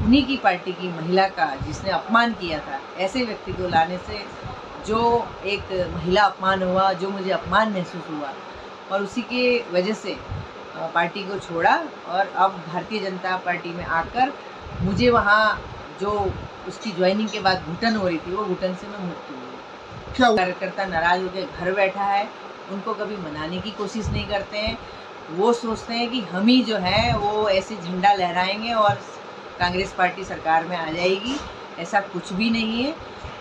उन्हीं की पार्टी की महिला का जिसने अपमान किया था, ऐसे व्यक्ति को लाने से जो एक महिला अपमान हुआ, जो मुझे अपमान महसूस हुआ और उसी के वजह से पार्टी को छोड़ा और अब भारतीय जनता पार्टी में आकर मुझे वहाँ जो उसकी ज्वाइनिंग के बाद घुटन हो रही थी, वो घुटन से मैं मुक्त हुई। क्या कार्यकर्ता नाराज होकर घर बैठा है, उनको कभी मनाने की कोशिश नहीं करते हैं। वो सोचते हैं कि हम ही जो है वो ऐसे झंडा लहराएंगे और कांग्रेस पार्टी सरकार में आ जाएगी। ऐसा कुछ भी नहीं है।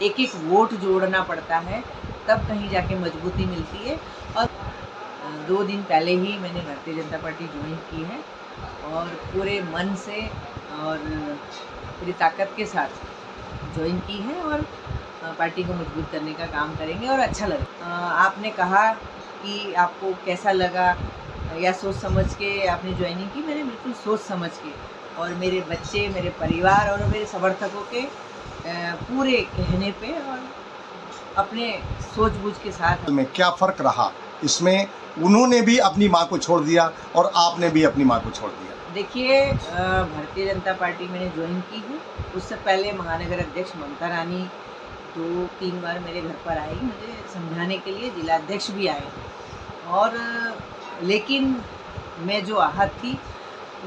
एक एक वोट जोड़ना पड़ता है, तब कहीं जाके मजबूती मिलती है। और 2 दिन पहले ही मैंने भारतीय जनता पार्टी ज्वाइन की है और पूरे मन से और पूरी ताकत के साथ ज्वाइन की है और पार्टी को मजबूत करने का काम करेंगे और अच्छा लगा। आपने कहा कि आपको कैसा लगा या सोच समझ के आपने ज्वाइनिंग की। मैंने बिल्कुल सोच समझ के और मेरे बच्चे, मेरे परिवार और मेरे समर्थकों के पूरे कहने पे और अपने सूझबूझ के साथ। में क्या फ़र्क रहा इसमें? उन्होंने भी अपनी माँ को छोड़ दिया और आपने भी अपनी माँ को छोड़ दिया। देखिए, भारतीय जनता पार्टी मैंने ज्वाइन की है। उससे पहले महानगर अध्यक्ष ममता रानी 2-3 बार मेरे घर पर आई, मुझे समझाने के लिए। जिला अध्यक्ष भी आए और लेकिन मैं जो आहत थी,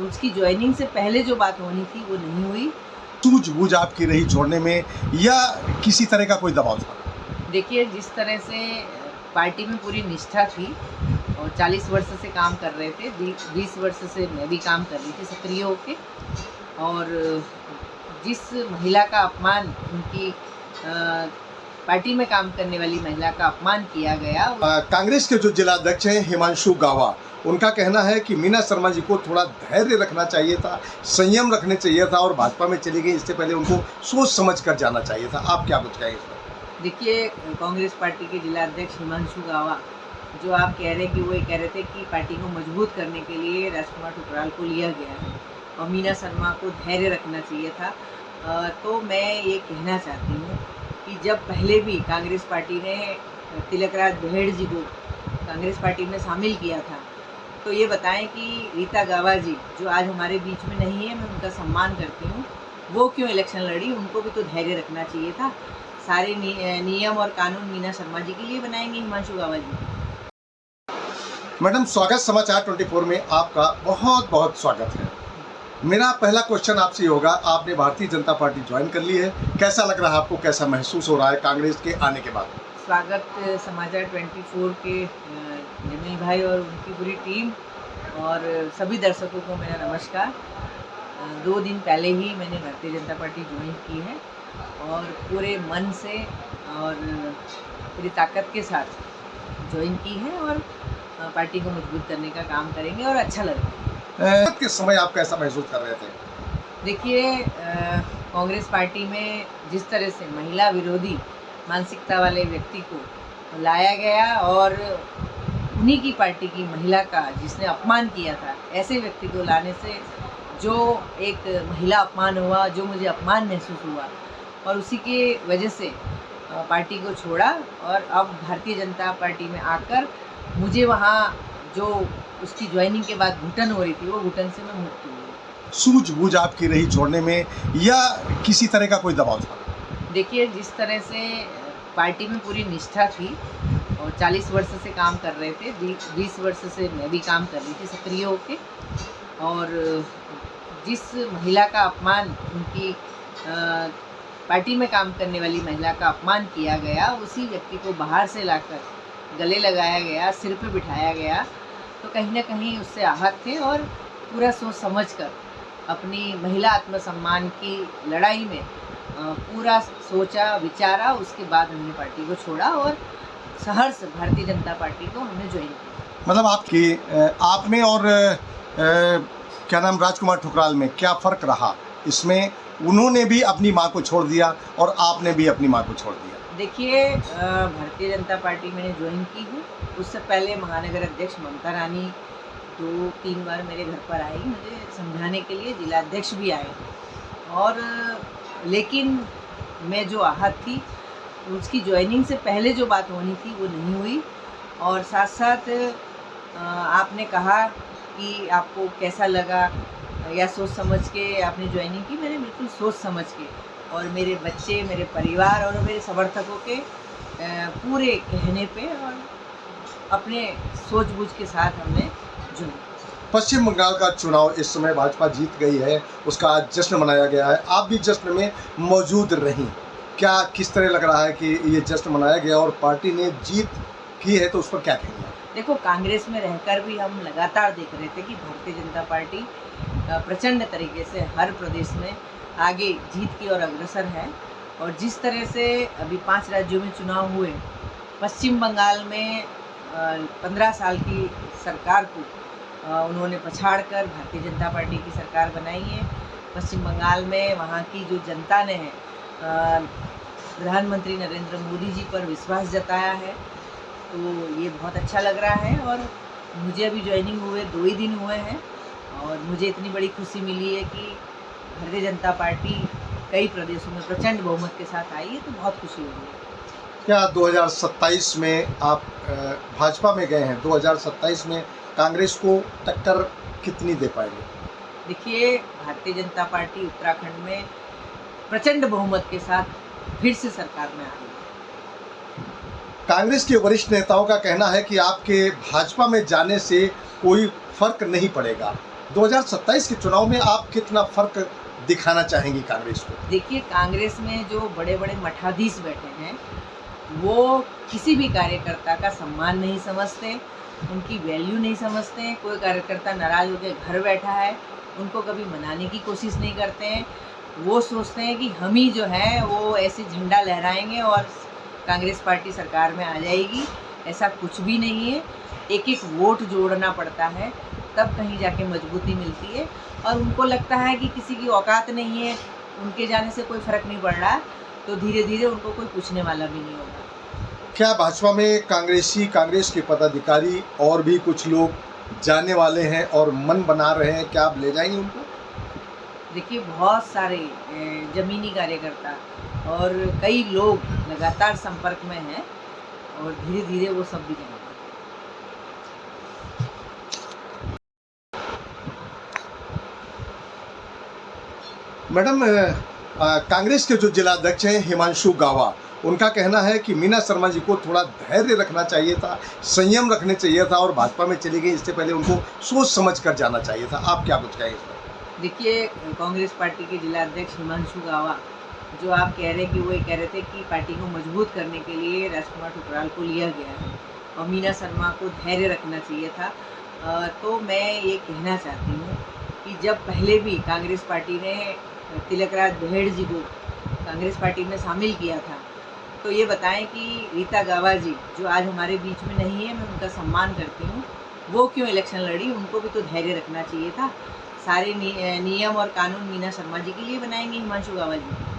उसकी ज्वाइनिंग से पहले जो बात होनी थी वो नहीं हुई। सूझबूझ आपकी रही छोड़ने में या किसी तरह का कोई दबाव था? देखिए, जिस तरह से पार्टी में पूरी निष्ठा थी और 40 वर्ष से काम कर रहे थे, 20 वर्ष से मैं भी काम कर रही थी सक्रिय होके, और जिस महिला का अपमान, उनकी पार्टी में काम करने वाली महिला का अपमान किया गया। कांग्रेस के जो जिला अध्यक्ष हैं हिमांशु गावा, उनका कहना है कि मीना शर्मा जी को थोड़ा धैर्य रखना चाहिए था, संयम रखने चाहिए था और भाजपा में चली गई, इससे पहले उनको सोच समझ कर जाना चाहिए था। आप क्या कुछ कहेंगे इस पर? देखिए, कांग्रेस पार्टी के जिला अध्यक्ष हिमांशु गावा जो आप कह रहे हैं कि वो ये कह रहे थे कि पार्टी को मजबूत करने के लिए राजकुमार ठुकराल को लिया गया है और मीना शर्मा को धैर्य रखना चाहिए था। तो मैं ये कहना चाहती हूँ कि जब पहले भी कांग्रेस पार्टी ने तिलकराज बहेड़ जी को कांग्रेस पार्टी में शामिल किया था, तो ये बताएं कि रीता गावा जी जो आज हमारे बीच में नहीं है, मैं उनका सम्मान करती हूँ, वो क्यों इलेक्शन लड़ी? उनको भी तो धैर्य रखना चाहिए था। सारे नियम और कानून मीना शर्मा जी के लिए बनाएंगे हिमांशु गावा जी। मैडम, स्वागत समाचार 24 में आपका बहुत बहुत स्वागत है। मेरा पहला क्वेश्चन आपसे होगा, आपने भारतीय जनता पार्टी ज्वाइन कर ली है, कैसा लग रहा है आपको, कैसा महसूस हो रहा है कांग्रेस के आने के बाद? स्वागत समाचार 24 के जमील भाई और उनकी पूरी टीम और सभी दर्शकों को मेरा नमस्कार। 2 दिन पहले ही मैंने भारतीय जनता पार्टी ज्वाइन की है और पूरे मन से और पूरी ताकत के साथ ज्वाइन की है और पार्टी को मजबूत करने का काम करेंगे और अच्छा लगेगा। किस समय आप कैसा महसूस कर रहे थे? देखिए, कांग्रेस पार्टी में जिस तरह से महिला विरोधी मानसिकता वाले व्यक्ति को लाया गया और उन्हीं की पार्टी की महिला का जिसने अपमान किया था, ऐसे व्यक्ति को लाने से जो एक महिला अपमान हुआ, जो मुझे अपमान महसूस हुआ और उसी के वजह से पार्टी को छोड़ा और अब भारतीय जनता पार्टी में आकर मुझे वहाँ जो उसकी ज्वाइनिंग के बाद घुटन हो रही थी, वो घुटन से मैं मुक्त हुई। सूझबूझ आपकी रही छोड़ने में या किसी तरह का कोई दबाव था? देखिए, जिस तरह से पार्टी में पूरी निष्ठा थी और 40 वर्ष से काम कर रहे थे, 20 वर्ष से मैं भी काम कर रही थी सक्रिय होके, और जिस महिला का अपमान, उनकी पार्टी में काम करने वाली महिला का अपमान किया गया, उसी व्यक्ति को बाहर से लाकर गले लगाया गया, सिर पे बिठाया गया, तो कहीं ना कहीं उससे आहत थे और पूरा सोच समझकर अपनी महिला आत्मसम्मान की लड़ाई में पूरा सोचा विचारा, उसके बाद हमने पार्टी को छोड़ा और सहर्ष भारतीय जनता पार्टी को हमने ज्वाइन किया। मतलब आपकी आप में और क्या नाम राजकुमार ठुकराल में क्या फ़र्क रहा इसमें? उन्होंने भी अपनी माँ को छोड़ दिया और आपने भी अपनी माँ को छोड़ दिया। देखिए, भारतीय जनता पार्टी मैंने ज्वाइन की है। उससे पहले महानगर अध्यक्ष ममता रानी 2-3 बार मेरे घर पर आई, मुझे समझाने के लिए। जिला अध्यक्ष भी आए और लेकिन मैं जो आहत थी, उसकी ज्वाइनिंग से पहले जो बात होनी थी वो नहीं हुई। और साथ साथ आपने कहा कि आपको कैसा लगा या सोच समझ के आपने ज्वाइनिंग की? मैंने बिल्कुल सोच समझ के, और मेरे बच्चे, मेरे परिवार और मेरे समर्थकों के पूरे कहने पे और अपने सूझबूझ के साथ हमने जुड़ा। पश्चिम बंगाल का चुनाव इस समय भाजपा जीत गई है, उसका आज जश्न मनाया गया है, आप भी जश्न में मौजूद रहीं। क्या किस तरह लग रहा है कि ये जश्न मनाया गया और पार्टी ने जीत की है, तो उस पर क्या कहेंगे? देखो, कांग्रेस में रहकर भी हम लगातार देख रहे थे कि भारतीय जनता पार्टी प्रचंड तरीके से हर प्रदेश में आगे जीत की ओर अग्रसर है। और जिस तरह से अभी 5 राज्यों में चुनाव हुए, पश्चिम बंगाल में 15 साल की सरकार को उन्होंने पछाड़कर भारतीय जनता पार्टी की सरकार बनाई है। पश्चिम बंगाल में वहाँ की जो जनता ने है प्रधानमंत्री नरेंद्र मोदी जी पर विश्वास जताया है, तो ये बहुत अच्छा लग रहा है। और मुझे अभी ज्वाइनिंग हुए 2 ही दिन हुए हैं और मुझे इतनी बड़ी खुशी मिली है कि भारतीय जनता पार्टी कई प्रदेशों में प्रचंड बहुमत के साथ आई है, तो बहुत खुशी हो रही है। क्या 2027 में आप भाजपा में गए हैं, 2027 में कांग्रेस को टक्कर कितनी दे पाएंगे? देखिए, भारतीय जनता पार्टी उत्तराखंड में प्रचंड बहुमत के साथ फिर से सरकार में आ रही है। कांग्रेस के वरिष्ठ नेताओं का कहना है कि आपके भाजपा में जाने से कोई फर्क नहीं पड़ेगा। 2027 के चुनाव में आप कितना फर्क दिखाना चाहेंगी कांग्रेस को? देखिए, कांग्रेस में जो बड़े बड़े मठाधीश बैठे हैं, वो किसी भी कार्यकर्ता का सम्मान नहीं समझते, उनकी वैल्यू नहीं समझते। कोई कार्यकर्ता नाराज होकर घर बैठा है, उनको कभी मनाने की कोशिश नहीं करते हैं। वो सोचते हैं कि हम ही जो है वो ऐसे झंडा लहराएंगे और कांग्रेस पार्टी सरकार में आ जाएगी। ऐसा कुछ भी नहीं है। एक एक वोट जोड़ना पड़ता है, तब कहीं जाके मजबूती मिलती है। और उनको लगता है कि किसी की औकात नहीं है, उनके जाने से कोई फ़र्क नहीं पड़ रहा, तो धीरे धीरे उनको कोई पूछने वाला भी नहीं होगा। क्या भाजपा में कांग्रेस के पदाधिकारी और भी कुछ लोग जाने वाले हैं और मन बना रहे हैं, क्या आप ले जाएंगे उनको? देखिए, बहुत सारे ज़मीनी कार्यकर्ता और कई लोग लगातार संपर्क में हैं और धीरे धीरे वो सब भी जाएंगे। मैडम, कांग्रेस के जो जिलाध्यक्ष हैं हिमांशु गावा, उनका कहना है कि मीना शर्मा जी को थोड़ा धैर्य रखना चाहिए था, संयम रखने चाहिए था और भाजपा में चली गई, इससे पहले उनको सोच समझ कर जाना चाहिए था। आप क्या कुछ कहेंगे इस पर? देखिए, कांग्रेस पार्टी के जिलाध्यक्ष हिमांशु गावा, जो आप कह रहे हैं कि वो ये कह रहे थे कि पार्टी को मजबूत करने के लिए राजकुमार ठुकराल को लिया गया है और मीना शर्मा को धैर्य रखना चाहिए था। तो मैं ये कहना चाहती हूँ कि जब पहले भी कांग्रेस पार्टी ने तिलकराज बहेड़ जी को कांग्रेस पार्टी में शामिल किया था, तो ये बताएं कि रीता गावा जी, जो आज हमारे बीच में नहीं है, मैं उनका सम्मान करती हूँ, वो क्यों इलेक्शन लड़ी? उनको भी तो धैर्य रखना चाहिए था। सारे नियम और कानून मीना शर्मा जी के लिए बनाएंगे हिमांशु गावा जी।